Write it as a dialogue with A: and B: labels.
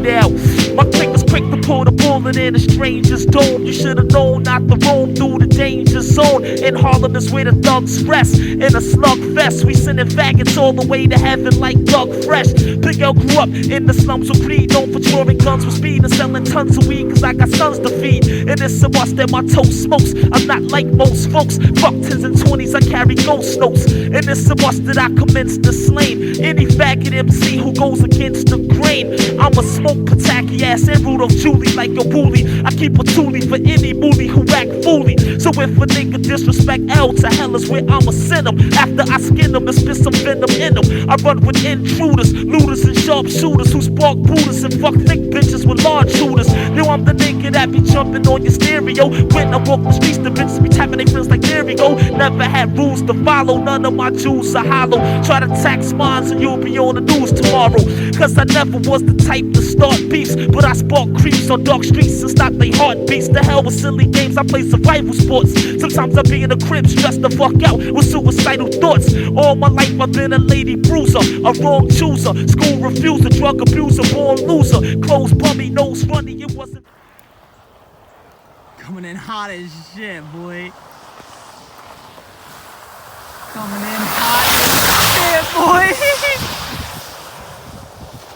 A: it out. My click was quick to pull the bullet in a stranger's dome. You should've known not to roam through the danger zone. In Harlem is where the thugs rest. In a slug fest, we sending faggots all the way to heaven like Doug Fresh. Big L grew up in the slums with greed, known for drawing guns with speed and selling tons of weed, cause I got sons to feed. And it's a must that my toast smokes. I'm not like most folks. Fuck 10s and 20s, I carry ghost notes. And it's a must that I commence to slain any faggot MC who goes against the grain. I'm a smoke pataki ass and Rudolph Julie like a bully. I keep a toolie for any moolie who act fooly. So if a nigga disrespect L, to hell is where I'ma send him. After I skin them and spit some venom in them. I run with intruders, looters and sharpshooters who spark Buddhas and fuck thick bitches with large shooters. Now I'm the nigga that be jumping on your stereo. When I walk the streets, the bitches be tapping their friends like there we go. Never had rules to follow, none of my jewels are hollow. Try to tax mines and you'll be on the news tomorrow. Cause I never was the type to start beefs, but I spark creeps on dark streets and stop they heartbeats. The hell with silly games, I play survival sports. Sometimes I be in the crib stressed the fuck out with suicidal thoughts. All my life I've been a lady bruiser, a wrong chooser, school refuser, drug abuser, born loser, clothes bummy, nose runny, it wasn't.
B: Coming in hot as shit, boy. Coming in hot as shit, boy.